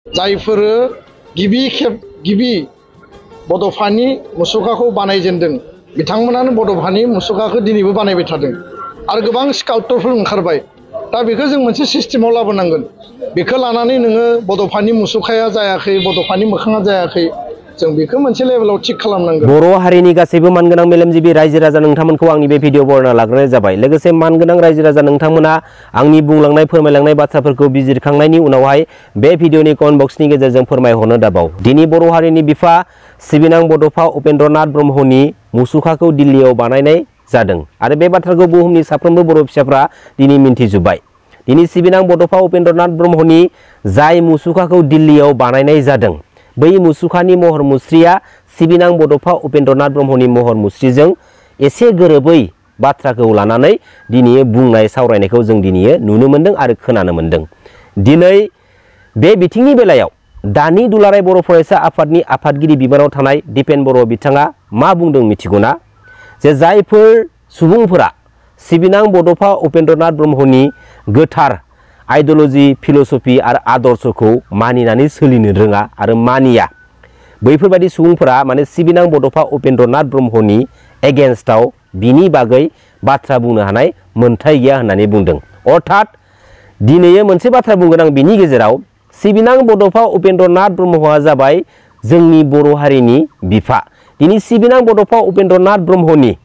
जायफोर गिबि बड'फानि मुसुखाखौ बानायजेनदों बिथांमोनानो बड'फानि मुसुखाखौ दिनैबो बानायबाय थादों आरो गोबां स्काल्पटरफोर ओंखारबाय दा बेखौ जों मोनसे सिस्टेमाव लाबोनांगोन बेखौ लानानै नोङो बड'फानि मुसुखाया जायाखै बड'फानि मोखाङा जायाखै जों बेखौ मोनसे लेभेलाव थिक खालामनांगोन। बर' हारिनि गासैबो मानगोनां मेलेमजिबि रायजो राजा नोंथांमोनखौ आंनि बे भिडिअ बरना लाग्रोनाय जाबाय। लोगोसे मानगोनां रायजो राजा नोंथांमोना आंनि बुंलांनाय फोरमायलांनाय बाथ्राफोरखौ बिजिरखांनायनि उनावहाय बे भिडिअनि कमेन्ट बक्सनि गेजेरजों फोरमायहरनो दाबाव। दिनै बर' हारिनि बिफा सिबिनां बड'फा उपेन्द्रनाथ ब्रह्मनि मुसुखाखौ दिल्लीयाव बानायनाय जादों आरो बे बाथ्राखौ बुहुमनि साफ्रोमबो बर' फिसाफ्रा दिनै मिन्थिजोब्बाय। दिनै सिबिनां बड'फा उपेन्द्रनाथ ब्रह्मनि जाय मुसुखाखौ दिल्लीयाव बानायनाय जादों बै मुसुखानि महर मुस्रिया सिबिनां बड'फा उपेन्द्रनाथ ब्रह्मनि महर मुस्रिजों एसे गोरोबै बाथ्राखौ लानानै दिनै बुंनाय सावरायनायखौ जों दिनै नुनो मोन्दों आरो खोनानो मोन्दों। दिनै बे बिथिंनि बेलायाव दानि दुलाराय बर' फरायसा आफादनि आफादगिरि बिबानाव थानाय दिपेन बर' बिथाङा मा बुंदों मिथिगौना? जे जायफोर सुबुंफोरा सिबिनां बड'फा उपेन्द्रनाथ ब्रह्मनि गोथार आइडिय'लजि फिल'सफि आरो आदर्शखौ मानिनानै सोलिनो रोङा आरो मानिया बैफोरबायदि सुबुंफोरा माने सिबिनां बड'फा उपेन्द्रनाथ ब्रह्मनि एगेन्स्टआव बिनि बागै बाथ्रा बुंनो हानाय मोन्थाय गैया होननानै बुंदों। अर्थात दिनै मोनसे बाथ्रा बुंगोन आं बिनि गेजेराव सिबिनां बड'फा उपेन्द्रनाथ ब्रह्मआ जाबाय जोंनि बर' हारिनि बिफा। दिनै सिबिनां बड'फा उपेन्द्रनाथ ब्रह्मनि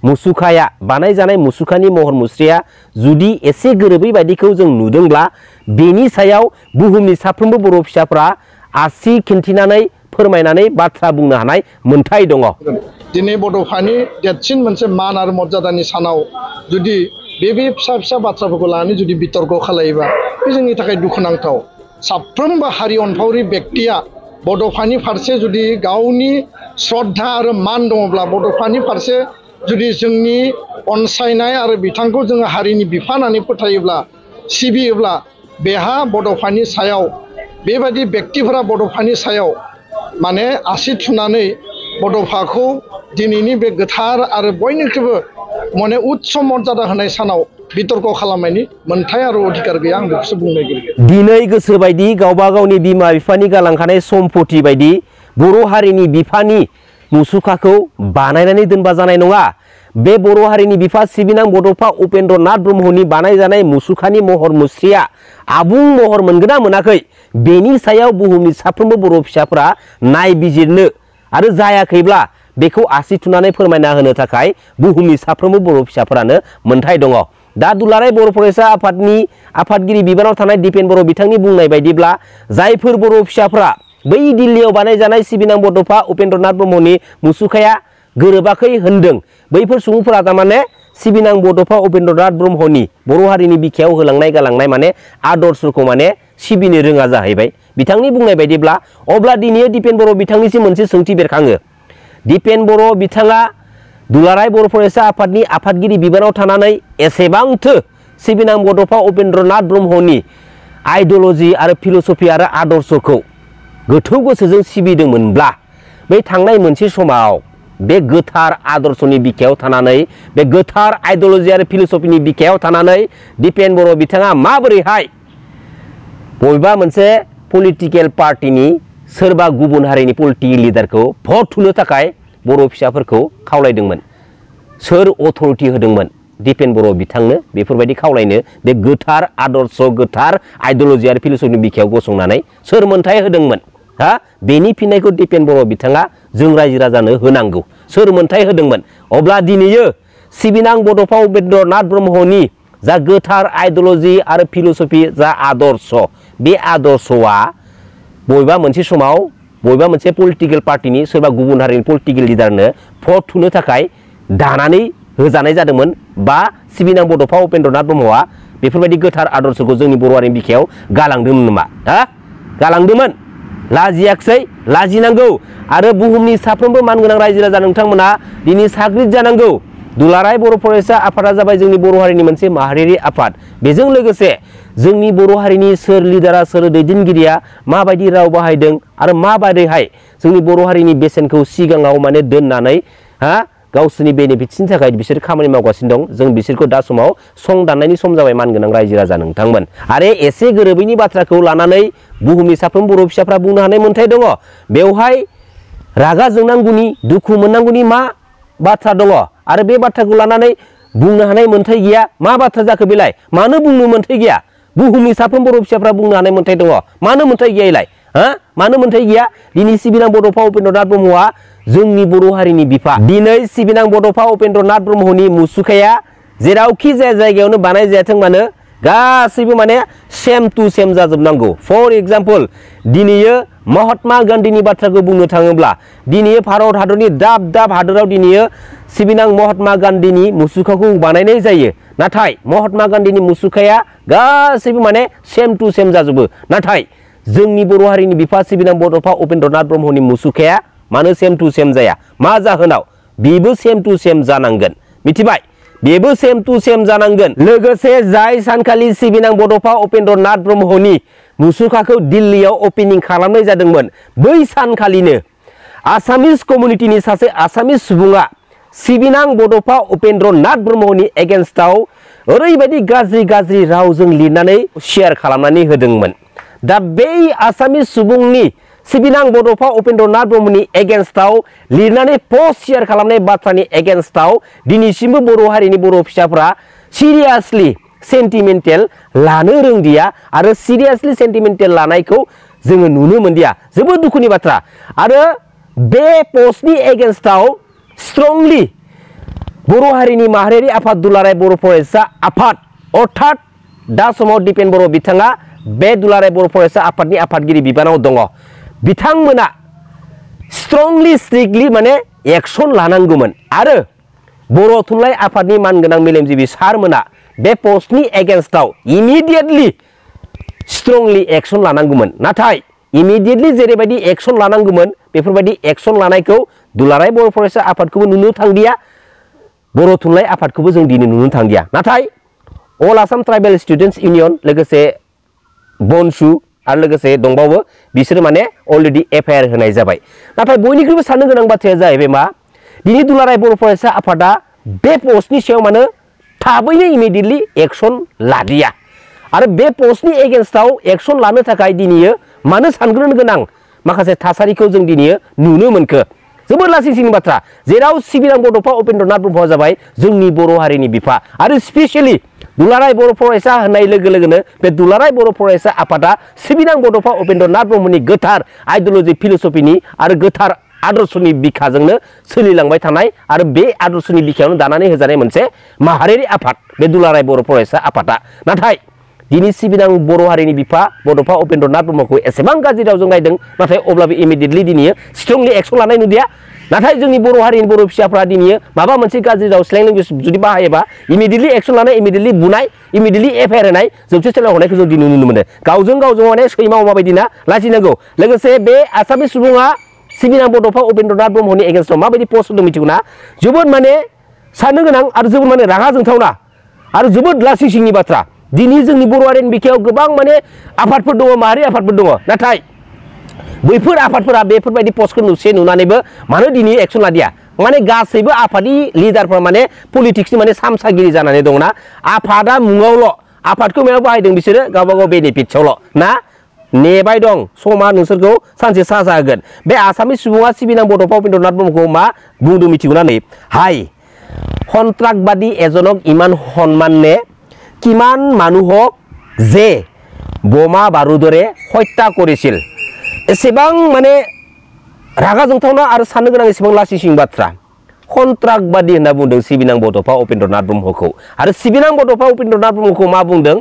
मुसुखाया बानायजानाय मुसुखानि महर मुस्रिया जुदि एसे गोरोबै बायदिखौ जों नुदोंब्ला बेनि सायाव बुहुमनि साफ्रोमबो बर' फिसाफ्रा आसि खिन्थिनानै फोरमायनानै बाथ्रा बुंनो हानाय मोन्थाय दङ। दिनै बड'फानि देरसिन मोनसे मान आरो मर्यादानि सानाव जुदि बे फिसा बाथ्राफोरखौ लानानै जुदि बितर्क खालायोबा बे जोंनि थाखाय दुखुनांथाव। साफ्रोमबो हारि अनफावरि बेक्तिया बड'फानि फारसे जुदि गावनि श्रद्धा आरो मान दङब्ला बड'फानि फारसे जुदि जोंनि अनसायनाय आरो बिथांखौ जोङो हारिनि बिफा होननानै फोथायोब्ला सिबियोब्ला बेहा बड'फानि सायाव बेबायदि बेक्तिफोरा बड'फानि सायाव माने आसि थुनानै बड'फाखौ दिनैनि बे गोथार आरो बयनिख्रुइबो माने उच्च मर्यादा होनाय सानाव बितर्क खालामनायनि मोन्थाय आरो अधिकार गैया आं बेखौसो बुंनो नागिरो। दिनै गोसो बायदि गावबा गावनि बिमा बिफानि गालांखानाय सम्पति बायदि बर' हारिनि बिफानि मुसुखाखौ बानायनानै दोनबा जानाय नङा। बे बर' हारिनि बिफा सिबिनां बड'फा उपेन्द्रनाथ ब्रह्मनि बानायजानाय मुसुखानि महर मुस्रिया आबुं महर मोनगोन ना मोनाखै बेनि सायाव बुहुमनि साफ्रोमबो बर' फिसाफोरा नायबिजिरनो आरो जायाखैब्ला बेखौ आसि थुनानै फोरमायना होनो थाखाय बुहुमनि साफ्रोमबो बर' फिसाफोरानो मोन्थाय दङ। दा दुलाराय बर' फरायसा आफादनि आफादगिरि बिबानाव थानाय दिपेन बर' बिथांनि बुंनाय बायदिब्ला जायफोर बर' फिसाफ्रा बै दिल्लीयाव बानायजानाय सिबिनां बड'फा उपेन्द्रनाथ ब्रह्मनि मुसुखाया गोरोबाखै होनदों बैफोर सुबुंफोरा थारमाने सिबिनां बड'फा उपेन्द्रनाथ ब्रह्मनि बर' हारिनि बिखायाव होलांनाय गालांनाय माने आदर्शखौ माने सिबिनो रोङा जाहैबाय बिथांनि बुंनाय बायदिब्ला। अब्ला दिनै दिपेन बर' बिथांनिसिम मोनसे सोंथि बेरखाङो। दिपेन बर' बिथाङा दुलाराय बर' फरायसा आफादनि आफादगिरि बिबानाव थानानै एसेबांथो सिबिनां बड'फा उपेन्द्रनाथ ब्रह्मनि आइडिय'लजि आरो फिल'सफि आरो आदर्शखौ गोथौ गोसोजों सिबिदोंमोनब्ला बै थांनाय मोनसे समाव बे गोथार आदर्शनि बिखायाव थानानै बे गोथार आइडिय'लजि आरो फिल'सफिनि बिखायाव थानानै दिपेन बर' बिथाङा माबोरैहाय बबेबा मोनसे पलिटिकेल पार्टिनि सोरबा गुबुन हारिनि पलिटिकेल लिडारखौ भट थुनो थाखाय बर' फिसाफोरखौ खावलायदोंमोन? सोर अथरिटि होदोंमोन दिपेन बर' बिथांनो बेफोरबायदि खावलायनो? बे गोथार आदर्श गोथार आइडिय'लजि आरो फिल'सफिनि बिखायाव गसंनानै सोर मोन्थाय होदोंमोन? बेनि फिननायखौ दिपेन बर' बिथाङा जों रायजो राजानो होनांगौ। सोर मोन्थाय होदोंमोन? अब्ला दिनैयो सिबिनां बड'फा उपेन्द्रनाथ ब्रह्मनि जा गोथार आइडिय'लजि आरो फिल'सफि जा आदर्श बे आदर्शआ बबेबा मोनसे समाव बबेबा मोनसे पलिटिकेल पार्टिनि सोरबा गुबुन हारिनि पलिटिकेल लिडारनो भट थुनो थाखाय दानानै होजानाय जादोंमोन बा सिबिनां बड'फा उपेन्द्रनाथ ब्रह्मआ बेफोरबायदि गोथार आदर्शखौ जोंनि बर' हारिनि बिखायाव गालांदोंमोन नामा? गालांदोंमोन? लाजियाखिसै? लाजिनांगौ। आरो बुहुमनि साफ्रोमबो मानगोनां रायजो राजा नोंथांमोना दिनै साग्रिद जानांगौ। दुलाराय बर' फरायसा आफादा जाबाय जोंनि बर' हारिनि मोनसे माहारियारि आफाद। बेजों लोगोसे जोंनि बर' हारिनि सोर लिडारा सोर दैदेनगिरिया माबायदि राव बाहायदों आरो माबायदिहाय जोंनि बर' हारिनि बेसेनखौ सिगाङाव माने दोननानै गावसोरनि बेनिफिट्सनि थाखाय बिसोर खामानि मावगासिनो दं जों बिसोरखौ दा समाव सं दाननायनि सम जाबाय मानगोनां रायजो राजा नोंथांमोन आरो एसे गोरोबैनि बाथ्राखौ लानानै बुहुमनि साफ्रोम बर' फिसाफ्रा बुंनो हानाय मोन्थाय दङ बेवहाय रागा जोंनांगौनि दुखु मोननांगौनि मा बाथ्रा दङ आरो बे बाथ्राखौ लानानै बुंनो हानाय मोन्थाय गैया मा बाथ्रा जाखो बेलाय मानो बुंनो मोन्थाय गैया बुहुमनि साफ्रोम बर' फिसाफ्रा बुंनो हानाय मोन्थाय दङ मानो मोन्थाय गैया इलाय मानो मोन्थाय गैया दिनै सिबिनां बड'फा उपेन्द्रनाथ ब्रह्मआ जोंनि बर' हारिनि बिफा दिनै सिबिनां बड'फा उपेन्द्रनाथ ब्रह्मनि मुसुखाया जेरावखि जाया जायगायावनो बानाय जायाथों मानो गासैबो माने सेम टु सेम जाजोबनांगौ फर एग्जाम्पल दिनैयो महात्मा गान्धीनि बाथ्राखौ बुंनो थाङोब्ला दिनै भारत हादरनि दाब दाब हादराव दिनैयो सिबिनां महात्मा गान्धीनि मुसुखाखौ बानायनाय जायो नाथाय महात्मा गान्धीनि मुसुखाया गासैबो माने सेम टु सेम जाजोबो नाथाय जोंनि बर' हारिनि बिफा सिबिनां बड'फा उपेन्द्रनाथ ब्रह्मनि मुसुखाया मानो सेम टु सेम जाया मा जाहोनाव बेबो सेम टु सेम जानांगोन मिथिबाय बेबो सेम टु सेम जानांगोन लोगोसे जाय सानखालि सिबिनां बड'फा उपेन्द्रनाथ ब्रह्मनि मुसुखाखौ दिल्लीयाव ओपनिं खालामनाय जादोंमोन बै सानखालिनो आसामिस कमिउनिटिनि सासे आसामिस सुबुङा सिबिनां बड'फा उपेन्द्रनाथ ब्रह्मनि एगेन्स्टआव ओरैबायदि गाज्रि गाज्रि रावजों लिरनानै शेयार खालामनानै होदोंमोन दा बै आसामिस सुबुंनि सिबिनां बड'फा उपेन्द्रनाथ ब्रह्मनि एगेन्स्टआव लिरनानै पस्ट शेयार खालामनाय बाथ्रानि एगेन्स्टआव दिनैसिमबो बर' हारिनि बर' फिसाफ्रा सिरियासलि सेन्टिमेन्टेल लानो रोंदिया आरो सिरियासलि सेन्टिमेन्टेल लानायखौ जोङो नुनो मोनदिया जोबोद दुखुनि बाथ्रा आरो बे पस्टनि एगेन्स्टआव स्ट्रंलि बर' हारिनि माहारियारि आफाद दुलाराय बर' फरायसा आफाद अर्थात दा समाव दिपेन बर' बिथाङा बे दुलाराय बर' फरायसा आफादनि आफादगिरि बिबानाव दङ बिथांमोना स्ट्रंलि स्ट्रिक्टलि माने एक्सन लानांगौमोन आरो बर' थुनलाइ आफादनि मानगोनां मेलेमजिबि सारमोना बे पस्टनि एगेन्स्टआव इमिडियेटलि स्ट्रंलि एक्सन लानांगौमोन नाथाय इमिडियेटलि जेरैबायदि एक्सन लानांगौमोन बेफोरबायदि एक्सन लानायखौ दुलाराय बर' फरायसा आफादखौबो नुनो थांदिया बर' थुनलाइ आफादखौबो जों दिनै नुनो थांदिया नाथाय अल आसाम ट्राइबेल स्टुडेन्टस इउनियन लोगोसे बनसु आरो लोगोसे दंबावो बिसोरो माने अलरेडि एफआइआर होनाय जाबाय नाथाय बयनिख्रुइबो साननो गोनां बाथ्राया जाहैबाय मा दिनै दुलाराय बर' फरायसा आफादा बे पस्टनि सायाव मानो थाबैनो इमिडियेटलि एक्सन लादिया आरो बे पस्टनि एगेन्स्टआव एक्सन लानो थाखाय दिनैयो मानो सानग्रोनो गोनां माखासे थासारिखौ जों दिनैयो नुनो मोनखो जोबोद लासिंसिंनि बाथ्रा जेराव सिबिनां बड'फा उपेन्द्रनाथ ब्रह्मआ जाबाय जोंनि बर' हारिनि बिफा आरो स्पेसियेलि दुलाराय बर' फरायसा होननाय लोगो लोगोनो बे दुलाराय बर' फरायसा आफादा सिबिनां बड'फा उपेन्द्रनाथ ब्रह्मनि गोथार आइडिय'लजि फिलसफिनि आरो गोथार आदर्शनि बिखाजोंनो सोलिलांबाय थानाय आरो बे आदर्शनि बिखायावनो दानानै होजानाय मोनसे माहारियारि आफाद बे दुलाराय बर' फरायसा आफादा नाथाय दिनै सिबिनां बर' हारिनि बिफा बड'फा उपेन्द्रनाथ ब्रह्मखौ एसेबां गाज्रि रावजों नायदों नाथाय अब्लाबो इमिडियेटलि दिनै स्ट्रंलि एक्सन लानाय नुदिया नाथाय जोंनि बर' हारिनि बर' फिसाफ्रा दिनै माबा मोनसे गाज्रि राव स्लें लेंगुवेज जुदि बाहायोबा इमिडियेटलि एक्सन लानाय इमिडियेटलि बुनाय इमिडियेटलि एफआइआर होनाय जोबथेसालियाव हरनायखौ जों दिनै नुनो मोनो गावजों माने सैमा अमा बायदि ना लाजिनांगौ लोगोसे बे आसामिस सुबुङा सिबिनां बड'फा उपेन्द्रनाथ ब्रह्मनि एगेन्स्टआव माबायदि पस्ट होदों मिथिगौ ना जोबोद माने साननो गोनां आरो जोबोद माने रागा जोंथावना आरो जोबोद लासिंसिंनि बाथ्रा दिनै जोंनि बर' हारिनि बिखायाव गोबां माने आफादफोर दङ माहारि आफादफोर दङ नाथाय बैफोर आफादफोरा बेफोरबायदि पस्टखौ नुनानैबो मानो दिनै एक्सन लादिया माने गासैबो आफादनि लिडारफोरा माने पलिटिक्सनि माने सामसागिरि जानानै दंना आफादा मुङावल' आफादखौ मायाव बाहायदों बिसोरो गावबा गाव बेनिफिट्सआवल' ना नेबाय दं समा नोंसोरखौ सानसे साजा होगोन बे आसामिस सुबुङा सिबिनां बड'फा उपेन्द्रनाथ ब्रह्मखौ मा बुंदों मिथिगौना नै हाय सन्त्रासबादী एजनक इमान सन्मानने किमान मानुहक जे बोमा बारुदरे हत्या करिছিল एसेबां माने रागा जोंथावना आरो साननो गोनां एसेबां लासिंसिं बाथ्रा सन्त्रासबादী होनना बुंदों सिबिनां बड'फा उपेन्द्रनाथ ब्रह्मखौ आरो सिबिनां बड'फा उपेन्द्रनाथ ब्रह्मखौ मा बुंदों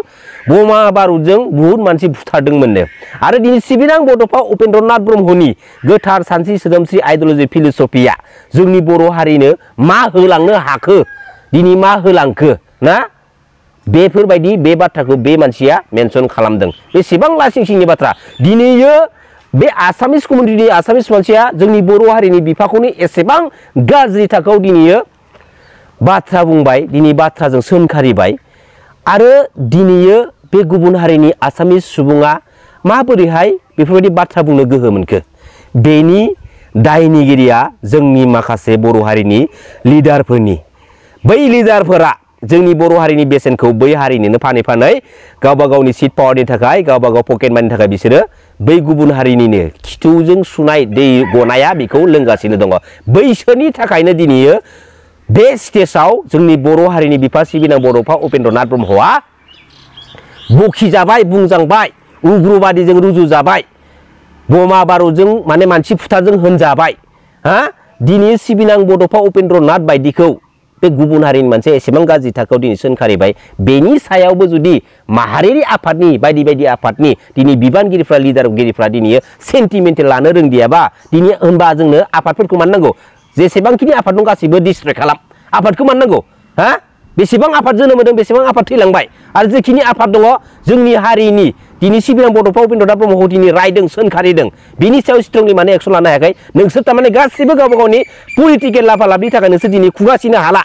बमा बारुदजों बुहुत मानसि बुथारदोंमोननो आरो दिनै सिबिनां बड'फा उपेन्द्रनाथ ब्रह्मनि गोथार सानस्रि सोदोमस्रि आइडिय'लजि फिलसफिया जोंनि बर' हारिनो मा होलांनो हाखो दिनै मा होलांखो ना बेफोरबायदि बे बाथ्राखौ बे मानसिया मेनसन खालामदों बेसेबां लासिंसिंनि बाथ्रा दिनैयो बे आसामिस कमिउनिटिनि आसामिस मानसिया जोंनि बर' हारिनि बिफाखौनो एसेबां गाज्रि थाखोआव दिनैयो बाथ्रा बुंबाय दिनै बाथ्राजों सोंखारिबाय आरो दिनैयो बे गुबुन हारिनि आसामिस सुबुङा माबोरैहाय बेफोरबायदि बाथ्रा बुंनो गोहो मोनखो बेनि दायनिगिरिया जोंनि माखासे बर' हारिनि लिडारफोरनि बै लिडारफोरा जोंनि बर' हारिनि बेसेनखौ बै हारिनोनो फानै फानै गावबा गावनि सिट पावारनि थाखाय गावबा गाव पकेट मानिनि थाखाय बिसोरो बै गुबुन हारिनिनो खिथुजों सुनाय दै गनाया बेखौ लोंगासिनो दङ। बैसोरनि थाखायनो दिनै बे स्टेजाव जोंनि बर' हारिनि बिफा सिबिनां बड'फा उपेन्द्रनाथ ब्रह्मआ बखिजाबाय, बुंजांबाय, उग्रबादिजों रुजुजाबाय, बमा बारुदजों माने मानसि फुथारजों होनजाबाय। दिनै सिबिनां बड'फा उपेन्द्रनाथ बायदिखौ बे गुबुन हारिनि मोनसे एसेबां गाज्रि थाखोआव दिनै सोंखारिबाय। बेनि सायावबो जुदि माहारियारि आफादनि बायदि बायदि आफादनि दिनै बिबानगिरिफ्रा लिडारगिरिफ्रा दिनै सेन्टिमेन्टेल लानो रोंदियाबा दिनै होनबा जोंनो आफादफोरखौ मानो नांगौ? जेसेबांखिनि आफाद दं गासैबो डिस्ट्रय खालाम, आफादखौ मानो नांगौ? बेसेबां आफाद जोनोम होदों, बेसेबां आफाद थैलांबाय, आरो जेखिनि आफाद दङ जोंनि हारिनि दिनै सिबिनां बड'फा उपेन्द्रनाथ ब्रह्मखौ दिनै रायदों, सोंखारिदों, बिनि सायाव स्ट्रंलि माने एक्सन लानो हायाखै। नोंसोर थारमाने गासिबो गावबा गावनि पलिटिकेल लाफालाफनि थाखाय नोंसोर दिनै खुगासिनो हाला।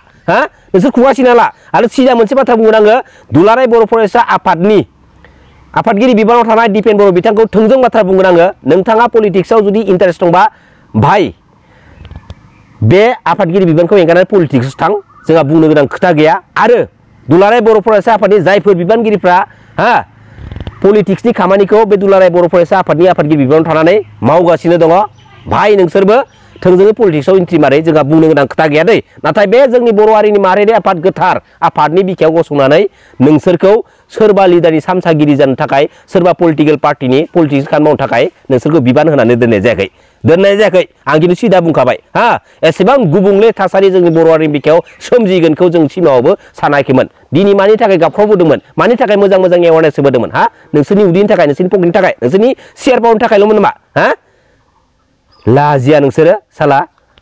नोंसोर खुगासिनो हाला। आरो सिदा मोनसे बाथ्रा बुंगोन आङो, दुलाराय बर' फरायसा आफादनि आफादगिरि बिबानाव थानाय दिपेन बर' बिथांखौ थोंजों बाथ्रा बुंगोन आङो, नोंथाङा पलिटिक्सआव जुदि इन्टारेस्ट दंबा भाई बे आफादगिरि बिबानखौ एंगारनानै पलिटिक्सआव थां, जोंहा बुंनो गोनां खोथा गैया। आरो दुलाराय बर' फरायसा आफादनि जायफोर बिबानगिरिफ्रा पलिटिक्सनि खामानिखौ बे दुलाराय बर' फरायसा आफादनि आफादगिरि बिबानाव थानानै मावगासिनो दङ, भाई नोंसोरबो थोंजोङै पलिटिक्सआव एन्ट्रि मारै, जोंहा बुंनो गोनां खोथा गैया दै। नाथाय बे जोंनि बर' हारिनि माहारियारि आफाद गोथार आफादनि बिखायाव गसंनानै नोंसोरखौ सोरबा लिडारनि सामसागिरि जानो थाखाय, सोरबा पलिटिकेल पार्टिनि पलिटिक्स खामानि मावनो थाखाय नोंसोरखौ बिबान होनानै दोननाय जायाखै। आं खिन्थु सिदा बुंखाबाय, एसेबां गुबुंले थासारि जोंनि बर' हारिनि बिखायाव सोमजिगोनखौ जों सिमाङावबो सानाखैमोन। दिनै मानि थाखाय गाबख्रावबोदोंमोन, मानि थाखाय मोजां मोजां एवारनेस होबोदोंमोन? नोंसोरनि उदैनि थाखाय, नोंसोरनि पकेटनि थाखाय, नोंसोरनि शेयार पावारनि थाखायल'मोन नामा? लाजिया नोंसोरो, साला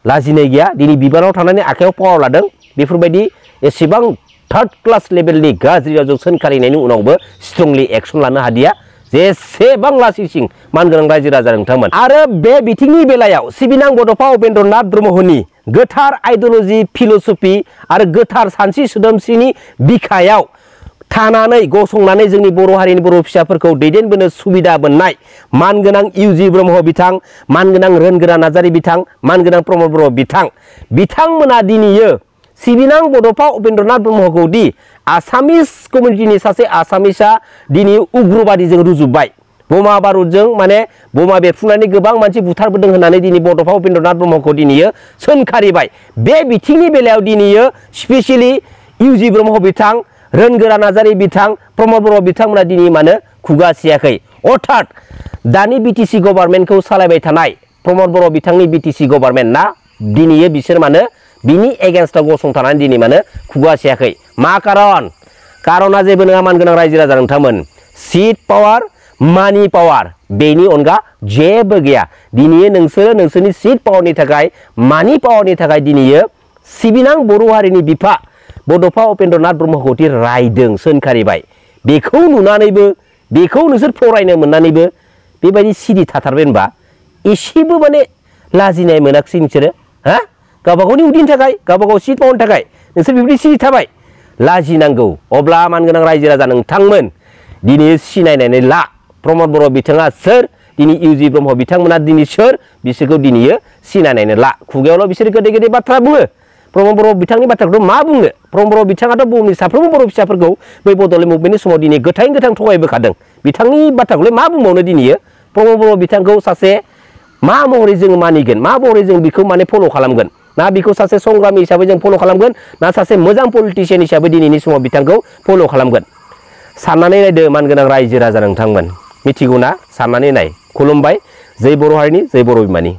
लाजिनाय गैया। दिनै बिबानाव थानानै आखायाव पावार लादों, बेफोरबायदि एसेबां थार्ड क्लास लेभेलनि गाज्रि रावजों सोंखारिनायनि उनावबो स्ट्रंलि एक्सन लानो हादिया। जेसेबां लासिंसिं मानगोनां रायजो राजा नोंथांमोन। आरो बे बिथिंनि बेलायाव सिबिनां बड'फा उपेन्द्रनाथ ब्रह्मनि गोथार आइडिय'लजि, फिल'सफि आरो गोथार सानस्रि सोदोमस्रिनि बिखायाव थानानै गसंनानै जोंनि बर' हारिनि बर' फिसाफोरखौ दैदेनबोनो सुबिदा मोननाय मानगोनां इउजि ब्रह्म बिथां, मानगोनां रोनगोरा नार्जारि बिथां, मानगोनां प्रमद बर' बिथांमोना दिनैयो सिबिनां बड'फा उपेन्द्रनाथ ब्रह्मखौ दि आसामिस कमिउनिटिनि सासे आसामिसआ दिनै उग्रबादिजों रुजुबाय, बमा बारुदजों माने बमा बेरफुंनानै गोबां मानसि बुथारबोदों होननानै दिनै बड'फा उपेन्द्रनाथ ब्रह्मखौ दिनैयो सोंखारिबाय। बे बिथिंनि बेलायाव दिनैयो स्पेसियेलि इउजि ब्रह्म बिथां, रोनगोरा नार्जारि बिथां, प्रमद बर' बिथांमोना दिनै मानो खुगा सियाखै? अर्थात दानि बिटिसि गभर्नमेन्टखौ सालायबाय थानाय प्रमद बर' बिथांनि बिटिसि गभर्नमेन्ट ना, दिनैयो बिसोर मानो बिनि एगेन्स्टआव गसंथानानै दिनै मानो खुगा सियाखै? मा कारन? कारना जेबो नङा मानगोनां रायजो राजा नोंथांमोन, सिट पावार, मानि पावार, बेनि अनगा जेबो गैया। दिनै नोंसोरो नोंसोरनि सिट पावारनि थाखाय, मानि पावारनि थाखाय दिनैयो सिबिनां बर' हारिनि बिफा बड'फा उपेन्द्रनाथ ब्रह्मखौ रायदों, सोंखारिबाय। बेखौ नुनानैबो, बेखौ नोंसोर फरायनो मोननानैबो बेबायदि सिरि थाथारबाय होनबा एसेबो माने लाजिनाय मोनाखिसै नोंसोरो? गावबा गावनि उदैनि थाखाय, गावबा गाव सिट पावारनि थाखाय नोंसोर बेबायदि सिरि थाबाय? लाजिनांगौ। अब्ला मानगोनां रायजो राजा नोंथांमोन दिनै सिनायनानै ला, प्रमद बर' बिथाङा सोर, दिनै इउजि ब्रह्म बिथांमोना दिनै सोर, बिसोरखौ दिनैयो सिनायनानै ला। खुगायावल' बिसोर गोदै गोदै बाथ्रा बुङो, प्रमद बर' बिथांनि बाथ्राखौथ' मा बुंनो? प्रमद बर' बिथाङाथ' बुहुमनि साफ्रोमबो बर' फिसाफोरखौ बै बड'लेण्ड मुभमेन्टनि समाव दिनै गोथां थगायबोखादों। बिथांनि बाथ्राखौलाय मा बुंबावनो दिनैयो? प्रमद बर' बिथांखौ सासे मा महरै जों मानिगोन, मा महरै जों बेखौ माने फल' खालामगोन? ना बेखौ सासे संग्रामि हिसाबै जों फल' खालामगोन, ना सासे मोजां पलिटिशियान हिसाबै दिनैनि समाव बिथांखौ फल' खालामगोन? साननानै नायदो मानगोनां रायजो राजा नोंथांमोन, मिथिगौ ना? साननानै नाय। खुलुमबाय। जै बर' हारिनि, जै बर' बिमानि।